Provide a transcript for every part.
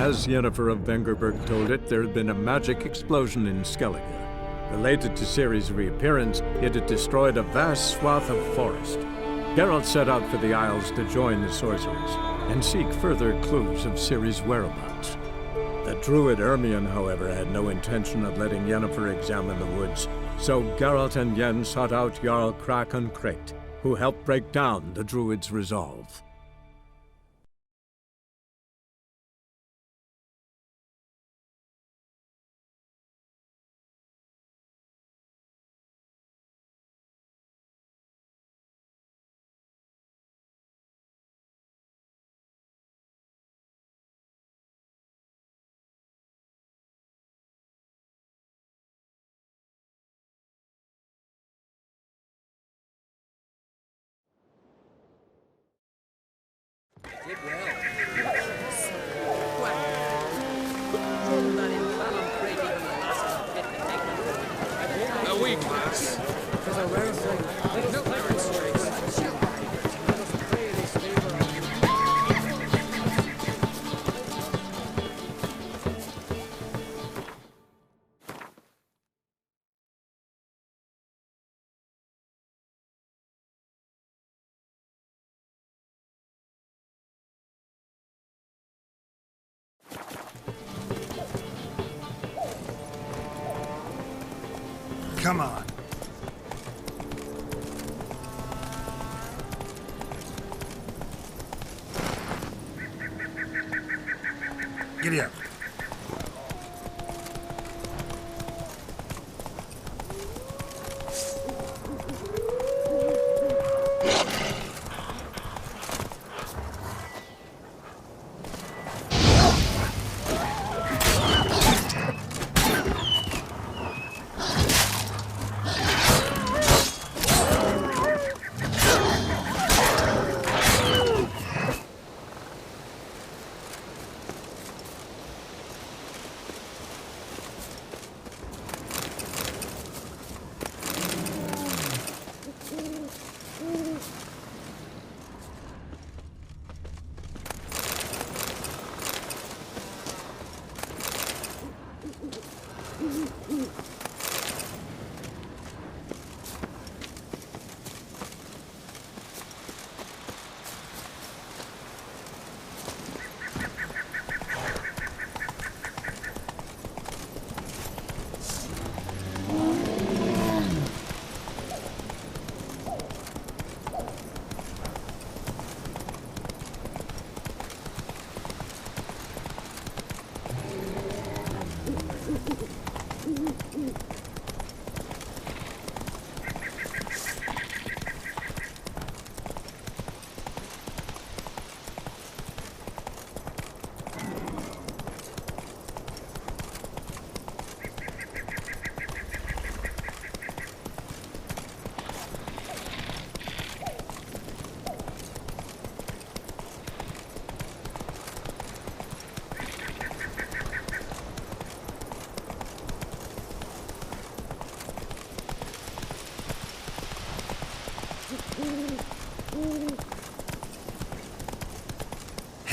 As Yennefer of Vengerberg told it, there had been a magic explosion in Skellige. Related to Ciri's reappearance, it had destroyed a vast swath of forest. Geralt set out for the Isles to join the sorcerers and seek further clues of Ciri's whereabouts. The druid Ermion, however, had no intention of letting Yennefer examine the woods, so Geralt and Yen sought out Jarl Krakon Krayt, who helped break down the druid's resolve. Did well. A weak class. Come on. Giddy up.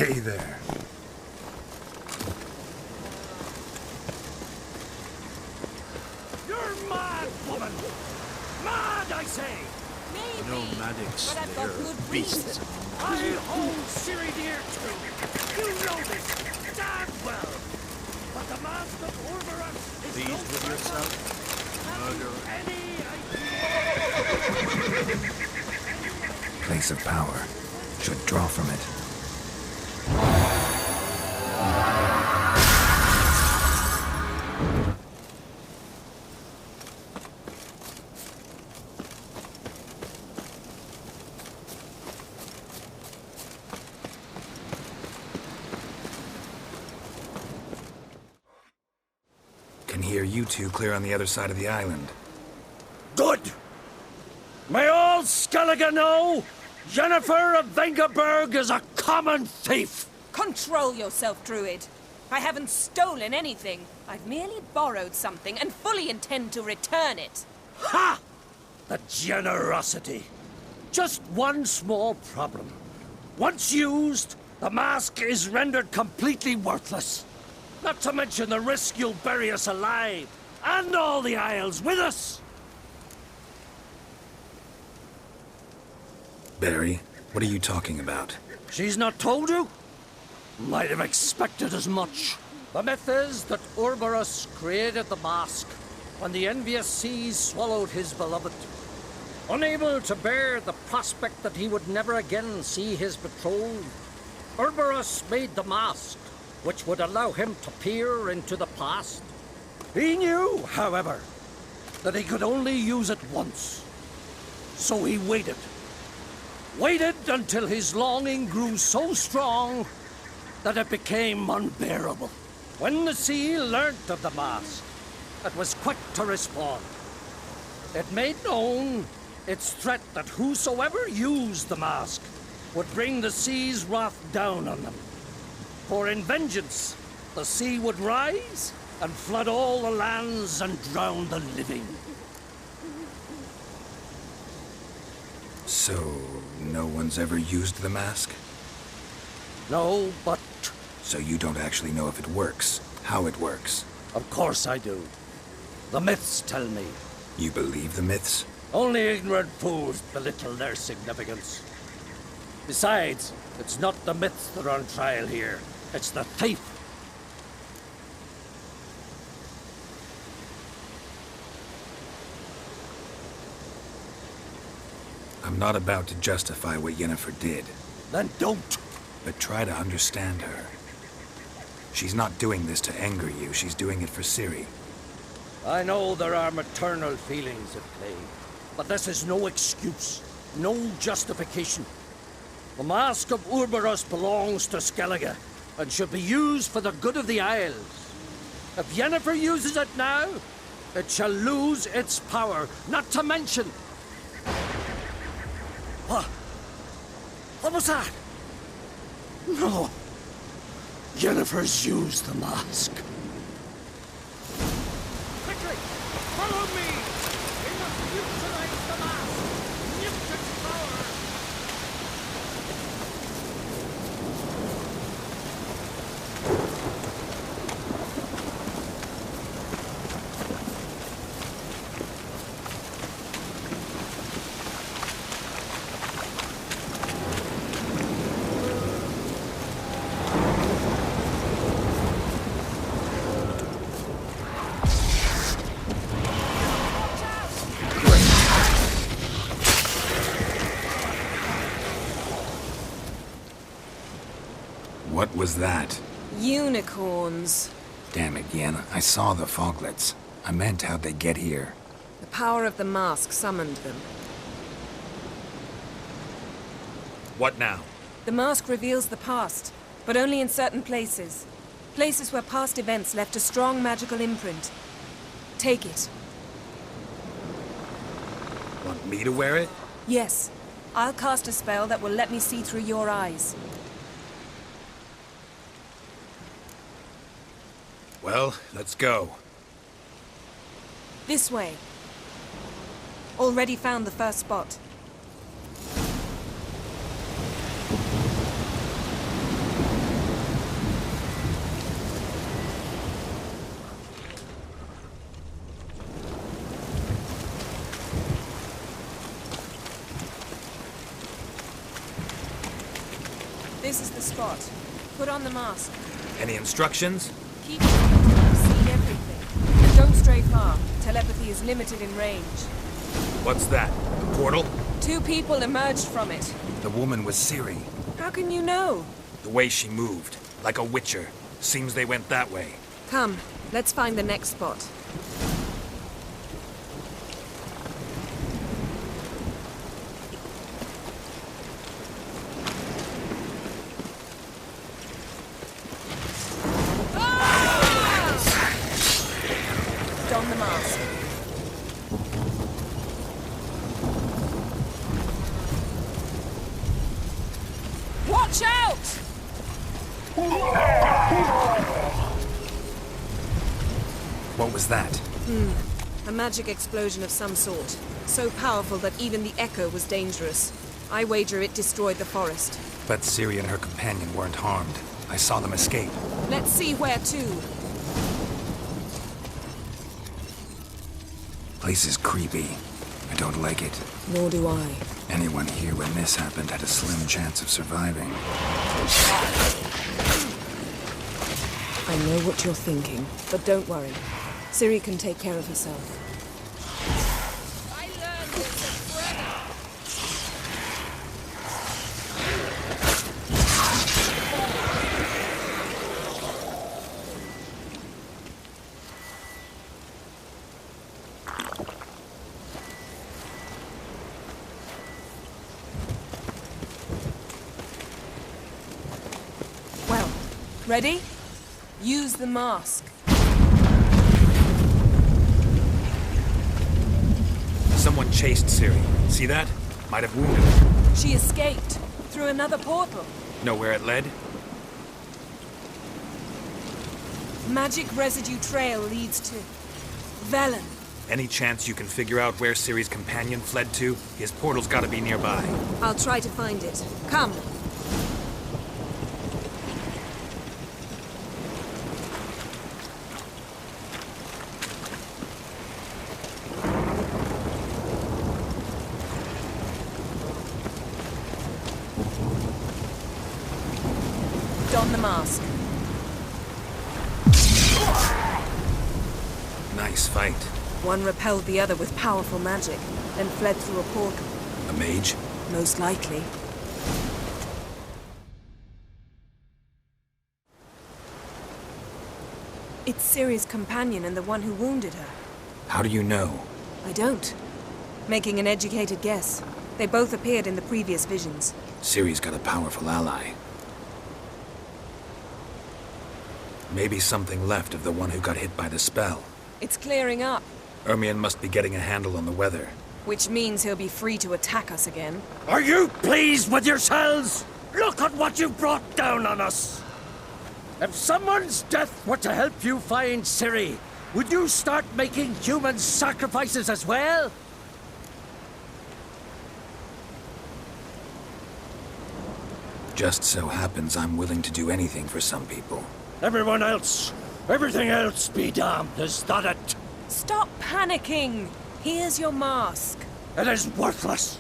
Hey there. You're mad, woman! Mad, I say! Maybe, Nomadics, but I've got they're good beasts. reason. I hold Ciri dear too! You know this damn well! But the mask of Urberus is Pleased no with further yourself? than any idea. Place of power. Should draw from it. Can hear you two clear on the other side of the island. Good! May all Skellige know, Yennefer of Vengerberg is a common thief! Control yourself, Druid. I haven't stolen anything. I've merely borrowed something and fully intend to return it. Ha! The generosity. Just one small problem. Once used, the mask is rendered completely worthless. Not to mention the risk you'll bury us alive, and all the Isles with us! Barry, what are you talking about? She's not told you? Might have expected as much. The myth is that Ouroboros created the mask when the envious seas swallowed his beloved. Unable to bear the prospect that he would never again see his betrothed, Ouroboros made the mask, which would allow him to peer into the past. He knew, however, that he could only use it once. So he waited. Waited until his longing grew so strong that it became unbearable. When the sea learnt of the mask, it was quick to respond. It made known its threat that whosoever used the mask would bring the sea's wrath down on them. For in vengeance, the sea would rise and flood all the lands and drown the living. So, no one's ever used the mask? No, but So you don't actually know if it works, how it works? of course I do. The myths tell me. You believe the myths? Only ignorant fools belittle their significance. Besides, it's not the myths that are on trial here. It's the thief. I'm not about to justify what Yennefer did, Then don't. but try to understand her. She's not doing this to anger you, she's doing it for Ciri. I know there are maternal feelings at play, but this is no excuse, no justification. The Mask of Ouroboros belongs to Skellige, and should be used for the good of the Isles. If Yennefer uses it now, it shall lose its power, not to mention... What? What was that? No. Yennefer's used the mask. Quickly! Follow me! We must utilize the mask! Nip its power! What was that? Unicorns. Damn it, Yen, I saw the foglets. I meant how'd they get here? The power of the mask summoned them. What now? The mask reveals the past, but only in certain places. Places where past events left a strong magical imprint. Take it. Want me to wear it? Yes. I'll cast a spell that will let me see through your eyes. Well, let's go. This way. Already found the first spot. This is the spot. Put on the mask. Any instructions? Keep looking until you've seen everything. And don't stray far. Telepathy is limited in range. What's that? A portal? 2 people emerged from it. The woman was Ciri. How can you know? The way she moved, like a witcher. Seems they went that way. Come, let's find the next spot. Don the mask. Watch out! What was that? A magic explosion of some sort. So powerful that even the echo was dangerous. I wager it destroyed the forest. Bet Ciri and her companion weren't harmed. I saw them escape. Let's see where to. Place is creepy. I don't like it. Nor do I. Anyone here when this happened had a slim chance of surviving. I know what you're thinking, but don't worry. Ciri can take care of herself. I learned this at Well, ready? Use the mask. Someone chased Ciri. See that? Might have wounded her. She escaped through another portal. Know where it led? Magic residue trail leads to Velen. Any chance you can figure out where Ciri's companion fled to? His portal's gotta be nearby. I'll try to find it. Come. Don the mask. Nice fight. One repelled the other with powerful magic, then fled through a portal. A mage? Most likely. It's Ciri's companion and the one who wounded her. How do you know? I don't. Making an educated guess. They both appeared in the previous visions. Ciri's got a powerful ally. Maybe something left of the one who got hit by the spell. It's clearing up, Ermion must be getting a handle on the weather. which means he'll be free to attack us again. Are you pleased with yourselves? Look at what you've brought down on us. If someone's death were to help you find Ciri, would you start making human sacrifices as well? Just so happens I'm willing to do anything for some people. Everyone else, everything else be damned, is that it? Stop panicking! Here's your mask. It is worthless.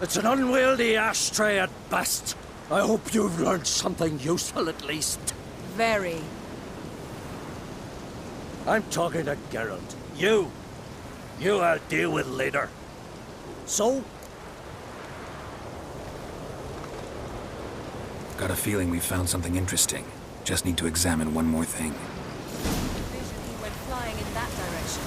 It's an unwieldy ashtray at best. I hope you've learned something useful at least. Very. I'm talking to Geralt. You I'll deal with later. So, Got a feeling we found something interesting. Just need to examine one more thing. Vision he went flying in that direction.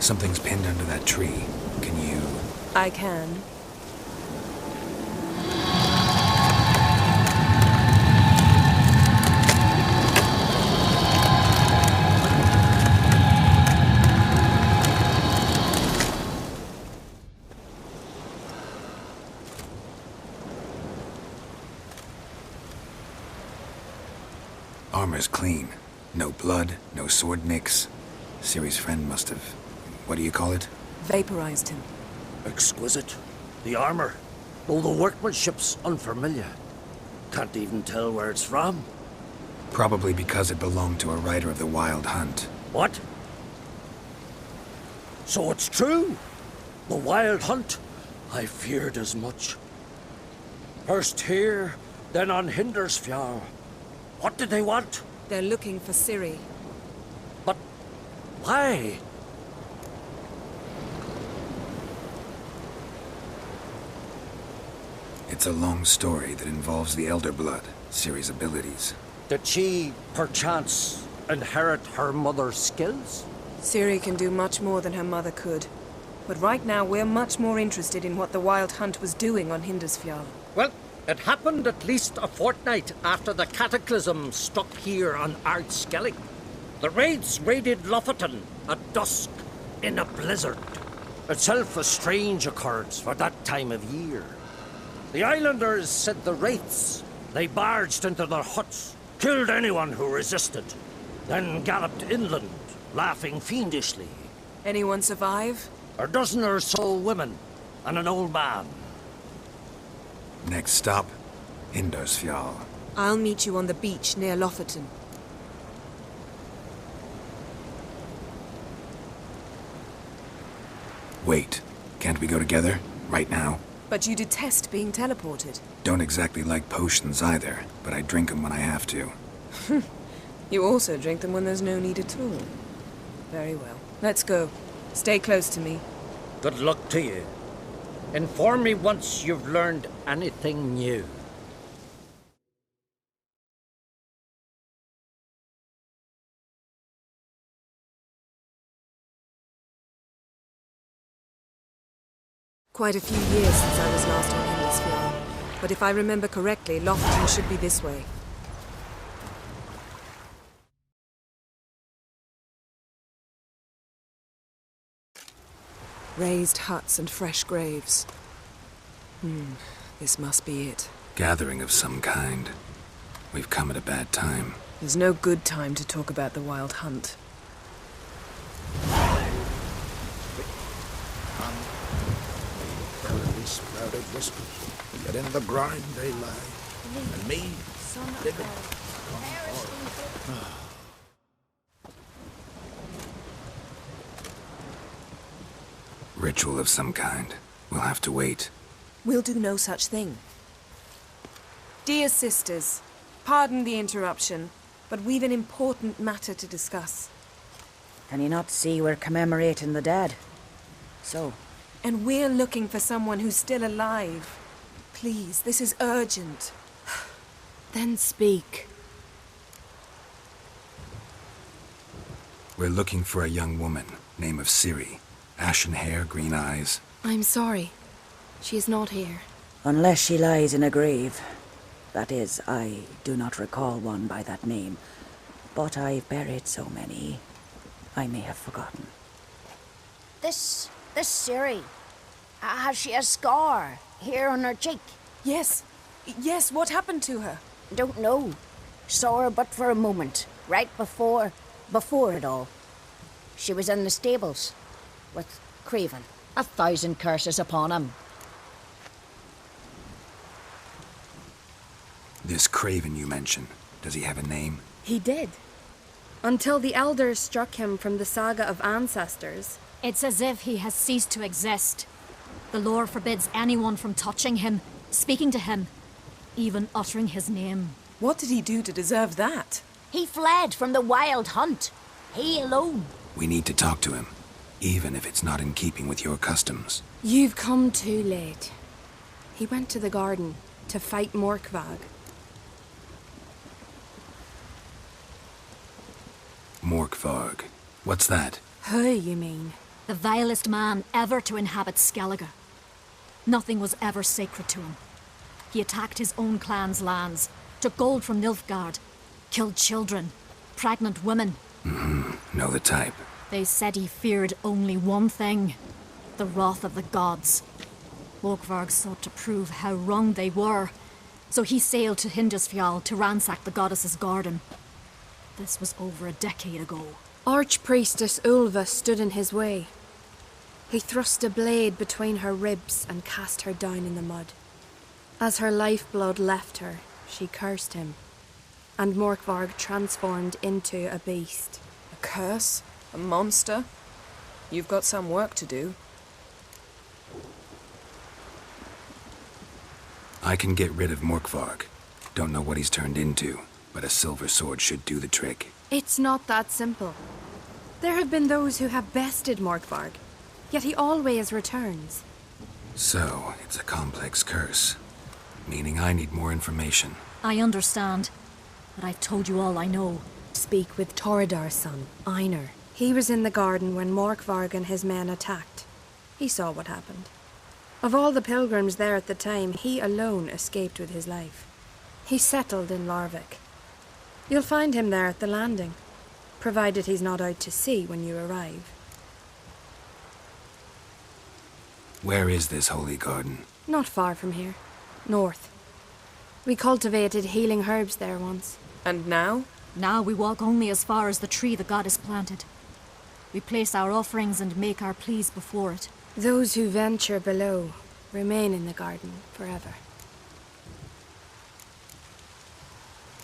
Something's pinned under that tree. Can you... I can. Armor's clean. No blood, no sword nicks. Ciri's friend must have... what do you call it? Vaporized him. exquisite. The armor, though the workmanship's unfamiliar. Can't even tell where it's from. Probably because it belonged to a rider of the Wild Hunt. What? So it's true? The Wild Hunt? I feared as much. First here, then on Hindersfjall. What did they want? They're looking for Ciri. But why? It's a long story that involves the Elder Blood, Ciri's abilities. Did she, perchance, inherit her mother's skills? Ciri can do much more than her mother could. But right now, we're much more interested in what the Wild Hunt was doing on Hindersfjall. Well, it happened at least a fortnight after the cataclysm struck here on Ardskellig. The raids raided Lofoten at dusk in a blizzard. Itself a strange occurrence for that time of year. The islanders said the wraiths. They barged into their huts, killed anyone who resisted, then galloped inland, laughing fiendishly. Anyone survive? A dozen or so women, and an old man. Next stop, Indersfjall. I'll meet you on the beach near Lofoten. Wait, can't we go together? Right now? But you detest being teleported. Don't exactly like potions either, but I drink them when I have to. You also drink them when there's no need at all. Very well. Let's go. Stay close to me. Good luck to you. Inform me once you've learned anything new. Quite a few years since I was last on Hindisfjall, but if I remember correctly, Lofoten should be this way. Raised huts and fresh graves. This must be it. Gathering of some kind. We've come at a bad time. There's no good time to talk about the Wild Hunt. Barely sprouted whiskers, yet in the grind they lie. And me, living. Ritual of some kind. We'll have to wait. We'll do no such thing. Dear sisters, pardon the interruption, but we've an important matter to discuss. Can you not see we're commemorating the dead? So, And we're looking for someone who's still alive. Please, this is urgent. then speak. We're looking for a young woman, name of Ciri. Ashen hair, green eyes. I'm sorry. She is not here. Unless she lies in a grave. That is, I do not recall one by that name. But I've buried so many, I may have forgotten. This Ciri, has she a scar here on her cheek? Yes, what happened to her? Don't know. Saw her but for a moment, right before it all. She was in the stables with Craven. 1,000 curses upon him. This Craven you mention, does he have a name? He did. Until the elders struck him from the saga of ancestors. It's as if he has ceased to exist. The lore forbids anyone from touching him, speaking to him, even uttering his name. What did he do to deserve that? He fled from the Wild Hunt. He alone. We need to talk to him, even if it's not in keeping with your customs. You've come too late. He went to the garden to fight Morkvag. Morkvarg. What's that? Who, you mean? The vilest man ever to inhabit Skellige. Nothing was ever sacred to him. He attacked his own clan's lands, took gold from Nilfgaard, killed children, pregnant women. Know the type. They said he feared only one thing, the wrath of the gods. Morkvarg sought to prove how wrong they were, so he sailed to Hindisfjall to ransack the goddess's garden. This was over a decade ago. Archpriestess Ulva stood in his way. He thrust a blade between her ribs and cast her down in the mud. As her lifeblood left her, she cursed him, and Morkvarg transformed into a beast. A curse? A monster? You've got some work to do. I can get rid of Morkvarg. Don't know what he's turned into, but a silver sword should do the trick. It's not that simple. There have been those who have bested Morkvarg, yet he always returns. So, it's a complex curse. Meaning I need more information. I understand, but I've told you all I know. Speak with Torridar's son, Einar. He was in the garden when Morkvarg and his men attacked. He saw what happened. Of all the pilgrims there at the time, he alone escaped with his life. He settled in Larvik. You'll find him there at the landing, provided he's not out to sea when you arrive. Where is this holy garden? Not far from here. North. We cultivated healing herbs there once. And now? Now we walk only as far as the tree the goddess planted. We place our offerings and make our pleas before it. Those who venture below remain in the garden forever.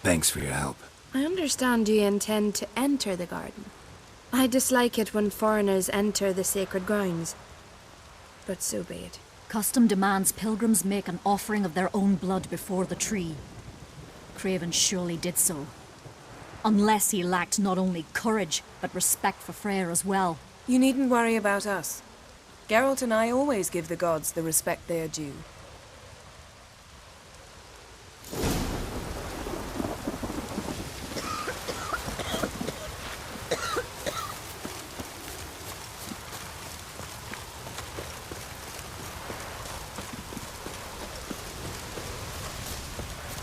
Thanks for your help. I understand you intend to enter the garden. I dislike it when foreigners enter the sacred grounds, but so be it. Custom demands pilgrims make an offering of their own blood before the tree. Craven surely did so. Unless he lacked not only courage, but respect for Freyr as well. You needn't worry about us. Geralt and I always give the gods the respect they are due.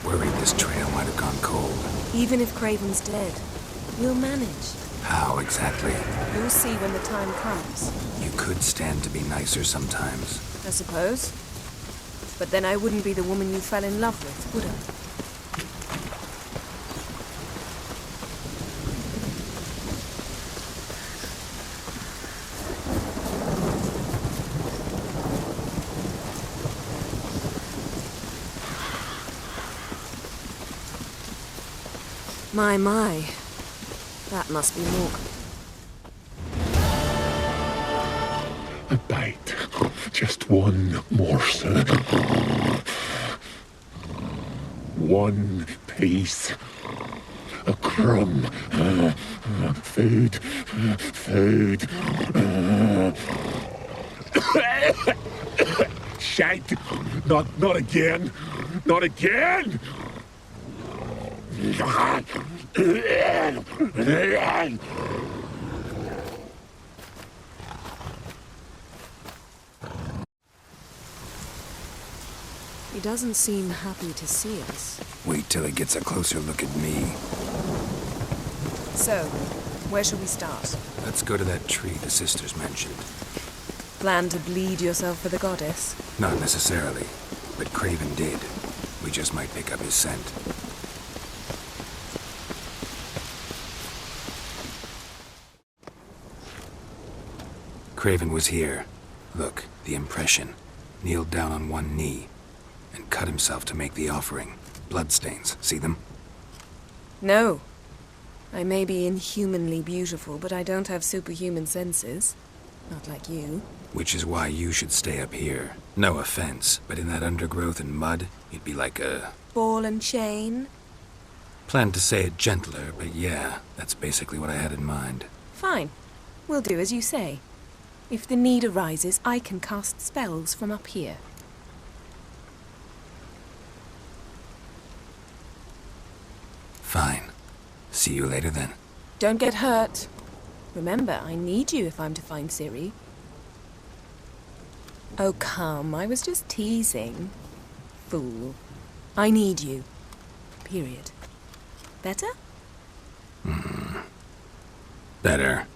Worried this trail might have gone cold. Even if Craven's dead, we'll manage. How exactly? You'll see when the time comes. You could stand to be nicer sometimes. I suppose. But then I wouldn't be the woman you fell in love with, would I? My. That must be Mork. A bite. Just one morsel. One piece. A crumb. Food. Food. Shite. Not again. Not again! He doesn't seem happy to see us. Wait till he gets a closer look at me. So, where shall we start? Let's go to that tree the sisters mentioned. Plan to bleed yourself for the goddess? Not necessarily, but Craven did. We just might pick up his scent. Craven was here. Look, the impression. Kneeled down on one knee and cut himself to make the offering. Bloodstains, see them? No. I may be inhumanly beautiful, but I don't have superhuman senses. Not like you. Which is why you should stay up here. No offense, but in that undergrowth and mud, you'd be like a... ball and chain? Planned to say it gentler, but yeah, that's basically what I had in mind. Fine. We'll do as you say. If the need arises, I can cast spells from up here. Fine. See you later then. Don't get hurt. Remember, I need you if I'm to find Ciri. Oh, come. I was just teasing. Fool. I need you. Period. Better? Better.